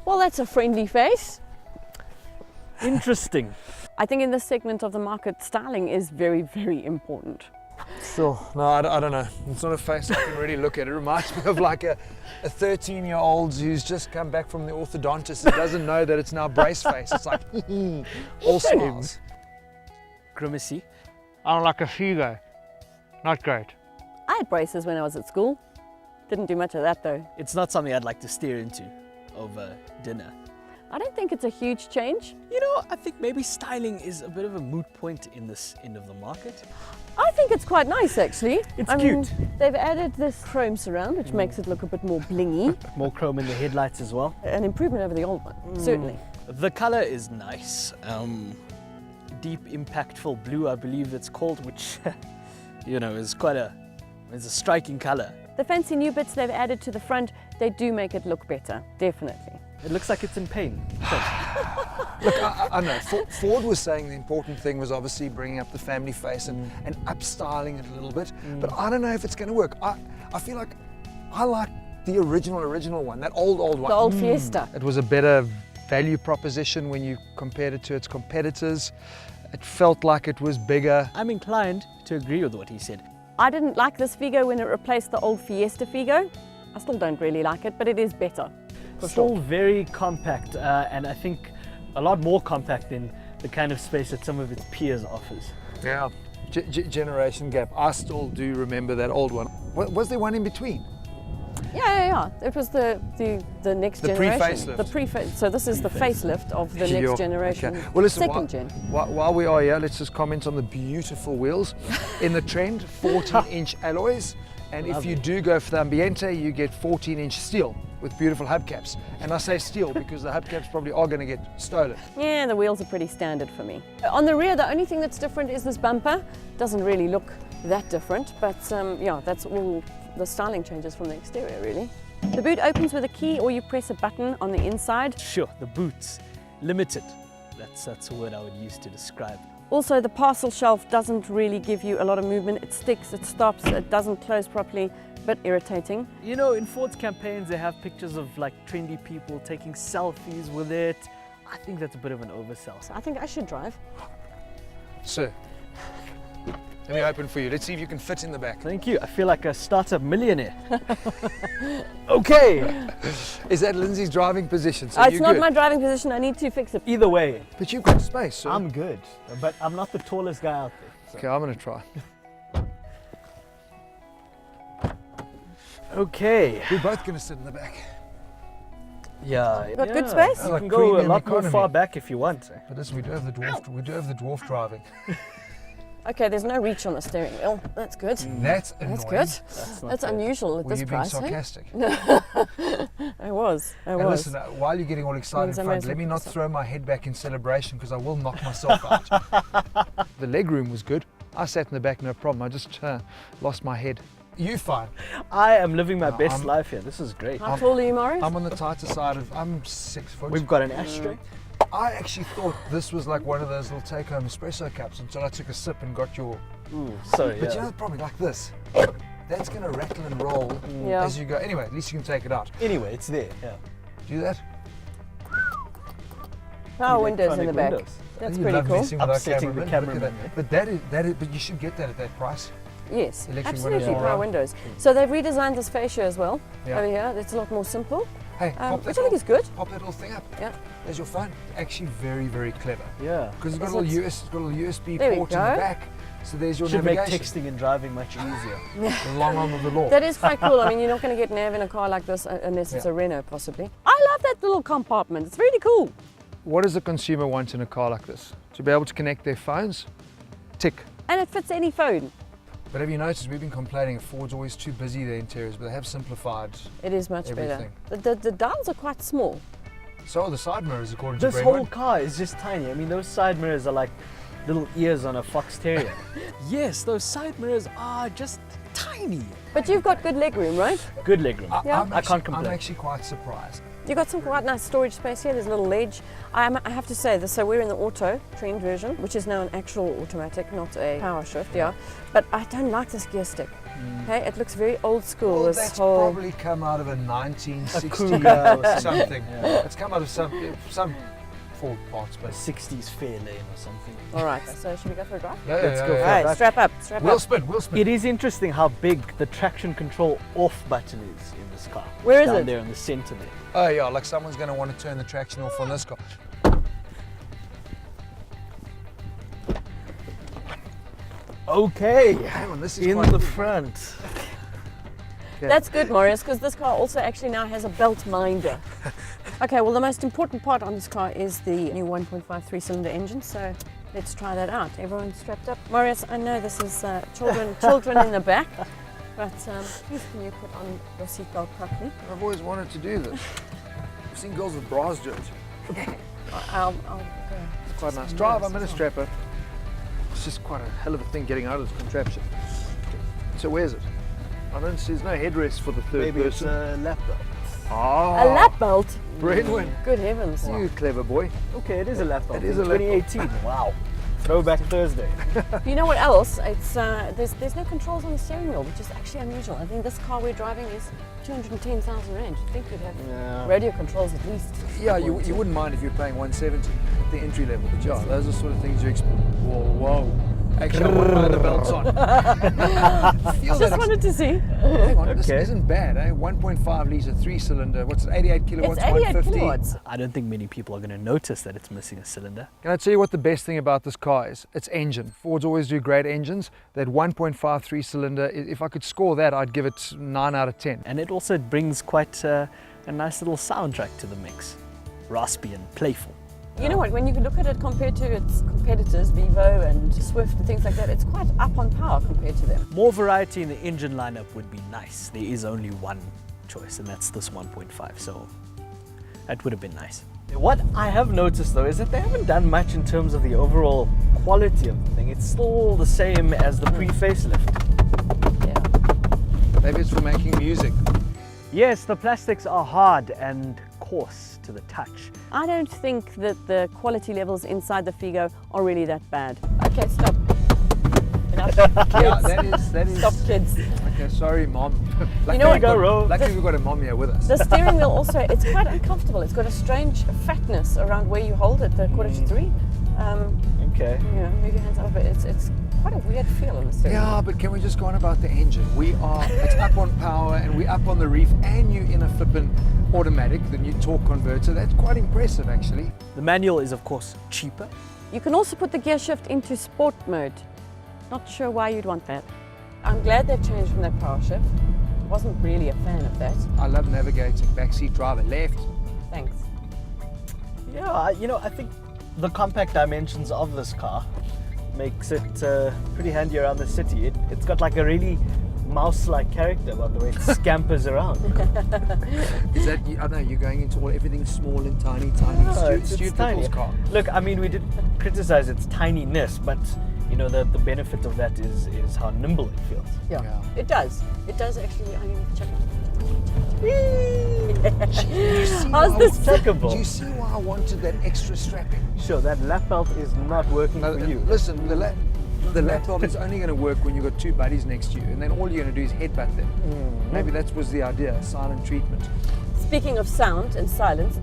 Well, that's a friendly face. Interesting. I think in this segment of the market, styling is very, very important. Sure. No, I don't know. It's not a face I can really look at. It reminds me of like a 13-year-old who's just come back from the orthodontist and doesn't know that it's now brace face. It's like, all smiles. Grimacy. I don't like a Figo. Not great. I had braces when I was at school. Didn't do much of that though. It's not something I'd like to stare into over dinner. I don't think it's a huge change. You know, I think maybe styling is a bit of a moot point in this end of the market. I think it's quite nice actually. It's I cute. mean, they've added this chrome surround, which makes it look a bit more blingy. More chrome in the headlights as well. An improvement over the old one, certainly. The color is nice. Deep, impactful blue, I believe it's called, which, you know, is it's a striking color. The fancy new bits they've added to the front, they do make it look better, definitely. It looks like it's in pain. Look, I know. Ford was saying the important thing was obviously bringing up the family face and upstyling it a little bit. But I don't know if it's going to work. I feel like I like the original one, that old one. The old Fiesta. It was a better value proposition when you compared it to its competitors. It felt like it was bigger. I'm inclined to agree with what he said. I didn't like this Figo when it replaced the old Fiesta Figo. I still don't really like it, but it is better. Still very compact, and I think a lot more compact than the kind of space that some of its peers offers. Yeah. Generation gap. I still do remember that old one. Was there one in between? Yeah. It was the next The generation. pre-facelift. So this is the facelift of the next generation. Okay. Well, listen, Second gen. While we are here, let's just comment on the beautiful wheels. In the trend, 14-inch alloys. And if you do go for the Ambiente, you get 14-inch steel with beautiful hubcaps. And I say steel because the hubcaps probably are going to get stolen. Yeah, the wheels are pretty standard for me. On the rear, the only thing that's different is this bumper. Doesn't really look that different, but yeah, that's all the styling changes from the exterior, really. The boot opens with a key or you press a button on the inside. Sure, the boots, limited. That's a word I would use to describe. Also, the parcel shelf doesn't really give you a lot of movement. It sticks, it stops, it doesn't close properly. A bit irritating. You know, in Ford's campaigns, they have pictures of like trendy people taking selfies with it. I think that's a bit of an oversell. I think I should drive. Sir, let me open for you. Let's see if you can fit in the back. Thank you. I feel like a startup millionaire. Okay. Is that Lindsay's driving position? So It's not my driving position. I need to fix it. Either way, But you've got space, sir. I'm good. But I'm not the tallest guy out there. So. Okay, I'm going to try. Okay. We're both going to sit in the back. Yeah. Got good space? You Like can go a premium lot more economy. far back if you want. But listen, we do have the dwarf driving. Okay, there's no reach on the steering wheel. That's good. That's annoying. That's good. That's not That's bad. unusual at Were this you being price. sarcastic? I was. And listen, while you're getting all excited Means I in may front, as let me well not put this throw my head back in celebration because I will knock myself out. The leg room was good. I sat in the back, no problem. I just lost my head. You fine. I am living my No, best I'm- life here. This is great. How tall are you, Morris? I'm on the tighter side of, I'm 6 foot. We've got an ashtray. I actually thought this was like one of those little take-home espresso cups until I took a sip and got your, Sorry, but you yeah. know, probably like this. That's going to rattle and roll Yeah. as you go. Anyway, at least you can take it out. Anyway, it's there. Yeah. Do that. Power windows in the back. Windows. That's You pretty love cool. messing with our Upsetting the cameraman. Look at cameraman, that. But but you should get that at that price. Yes, Electric absolutely, windows. power Yeah. windows. So they've redesigned this fascia as well Yeah. over here. It's a lot more simple, Hey, which I think is good. Pop that little thing up. Yeah. There's your phone. Actually, very, very clever. Yeah. Because it's got a Is little it? it's got a little USB There we port in the go. back. So there's your Should make navigation. texting and driving much easier. The long arm of the law. That is quite cool. I mean, you're not going to get nav in a car like this unless it's Yeah. a Renault, possibly. I love that little compartment. It's really cool. What does the consumer want in a car like this? To be able to connect their phones? Tick. And it fits any phone. But have you noticed we've been complaining Ford's always too busy, their interiors, but they have simplified. It is much Everything. better. The dials are quite small. So are the side mirrors, according to This Brentwood. whole car is just tiny. I mean, those side mirrors are like little ears on a fox terrier. Yes, those side mirrors are just tiny. But you've got good leg room, right? Good legroom. Yeah. I'm I can't I'm complain. actually quite surprised. You've got some quite nice storage space here. There's a little ledge. I have to say this, so we're in the auto trend version, which is now an actual automatic, not a power shift, yeah. But I don't like this gear stick. Okay, it looks very old school. Well, this that's whole probably come out of a 1960 or something. Yeah. It's come out of some Ford parts, but 60s fair lane or something. All right, so should we go for a drive? Let's go for All right, that. strap up, strap Wheel up. spin, wheel spin. It is interesting how big the traction control off button is in this car. Where is Down it? there in the center there. Oh yeah, like someone's going to want to turn the traction off on this car. Okay, Hang on, this is in quite the good. front. That's good, Marius, because this car also actually now has a belt minder. Okay, well the most important part on this car is the new 1.5 3-cylinder engine, so let's try that out. Everyone's strapped up. Marius, I know this is children in the back, but please can you put on your seatbelt properly? I've always wanted to do this. I've seen girls with bras do it. I'll go. It's quite a nice drive. I'm going to strap it. It's just quite a hell of a thing getting out of this contraption. So where's it? I don't see, there's no headrest for the third Maybe it's person. a lap belt. Ah, A lap belt? Brenwyn. Good heavens. You clever boy. Okay, it is a lap belt. It is in a lap belt. 2018. Wow. Throwback Thursday. You know what else? It's there's no controls on the steering wheel, which is actually unusual. I think this car we're driving is 210,000 rand. You'd think you'd have Yeah. radio controls at least. Yeah, you wouldn't mind if you're paying 170 at the entry level, but yeah, those are sort of things you expect. Whoa. Actually, I want to know the belts on. Feel Just that. wanted to see. Hang on, this Okay. isn't bad, eh? 1.5 litre 3-cylinder, what's it, 88 kilowatts, It's 88 150. kilowatts. I don't think many people are going to notice that it's missing a cylinder. Can I tell you what the best thing about this car is? Its engine. Fords always do great engines. That 1.5 3-cylinder, if I could score that, I'd give it 9 out of 10. And it also brings quite a nice little soundtrack to the mix. Raspy and playful. You know what, when you look at it compared to its competitors, Vivo and Swift and things like that, it's quite up on power compared to them. More variety in the engine lineup would be nice. There is only one choice, and that's this 1.5, so that would have been nice. What I have noticed though is that they haven't done much in terms of the overall quality of the thing. It's still the same as the pre-facelift. Yeah. Maybe it's for making music. Yes, the plastics are hard and coarse to the touch. I don't think that the quality levels inside the Figo are really that bad. Okay, stop. Enough. Yeah, that is. Stop, kids. Okay, sorry, Mom. Luckily know what, we've got- Ro? Luckily we've got a mom here with us. The steering wheel also, it's quite uncomfortable. It's got a strange fatness around where you hold it, the 2:45. Okay. You know, move your hands up a bit. It's quite a weird feel on the steering wheel. Yeah, but can we just go on about the engine? It's up on power and we're up on the reef and you're in a flippin' automatic, the new torque converter. That's quite impressive actually. The manual is of course cheaper. You can also put the gear shift into sport mode. Not sure why you'd want that. I'm glad they've changed from that power shift. Wasn't really a fan of that. I love navigating, backseat driver, left. Thanks. Yeah, I think the compact dimensions of this car makes it pretty handy around the city. It's got like a really mouse-like character by the way it scampers around. Is that, I don't know, you're going into everything small and tiny. No, it's Stuart tiny. Little's car. Look, I mean, we did criticize its tininess, but you know the benefit of that is how nimble it feels. Yeah, it does. It does actually. I mean, check How's this? Checkable. Do you see why I wanted that extra strapping? Sure, that lap belt is not working for you. Listen, the lap belt is only going to work when you've got two buddies next to you, and then all you're going to do is headbutt them. Maybe that was the idea, silent treatment. Speaking of sound and silence,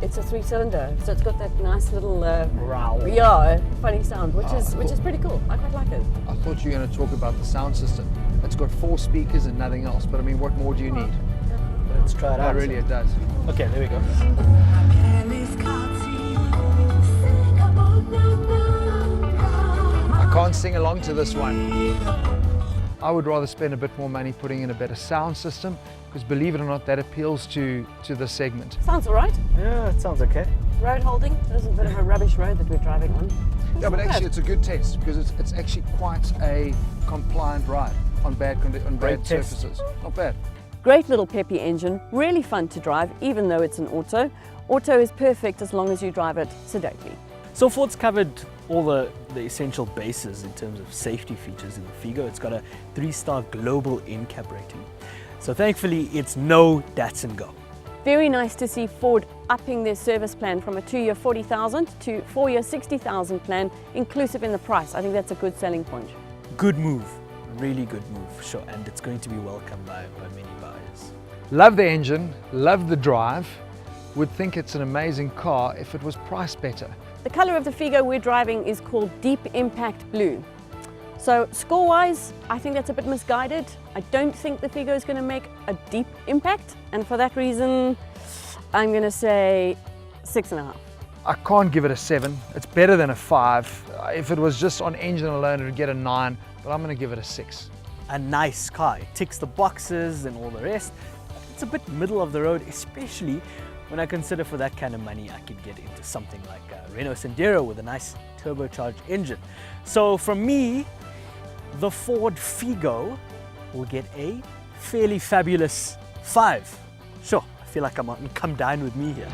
it's a 3-cylinder, so it's got that nice little Growl. yeah, funny sound, which is pretty cool. I quite like it. I thought you were going to talk about the sound system. It's got 4 speakers and nothing else, but I mean, what more do you need? Let's try it No, out. really, it does. Okay, there we go. I can't sing along to this one. I would rather spend a bit more money putting in a better sound system, because believe it or not, that appeals to this segment. Sounds all right. Yeah, it sounds okay. Road holding. There's a bit of a rubbish road that we're driving on. Yeah, but actually it's a good test, because it's actually quite a compliant ride on bad Great test. surfaces. Not bad. Great little peppy engine, really fun to drive, even though it's an auto. Auto is perfect as long as you drive it sedately. So Ford's covered all the essential bases in terms of safety features in the Figo. It's got a 3-star global NCAP rating. So thankfully, it's no Datsun Go. Very nice to see Ford upping their service plan from a 2-year 40,000 to 4-year 60,000 plan, inclusive in the price. I think that's a good selling point. Good move, really good move, sure, and it's going to be welcomed by many buyers. Love the engine, love the drive. Would think it's an amazing car if it was priced better. The color of the Figo we're driving is called Deep Impact Blue. So score-wise, I think that's a bit misguided. I don't think the Figo is going to make a deep impact, and for that reason, I'm going to say 6.5. I can't give it a 7. It's better than a 5. If it was just on engine alone, it would get a 9, but I'm going to give it a 6. A nice car, it ticks the boxes and all the rest. It's a bit middle of the road, especially when I consider for that kind of money I could get into something like a Renault Sandero with a nice turbocharged engine. So from me, the Ford Figo will get a fairly fabulous 5. Sure, I feel like come dine with me here.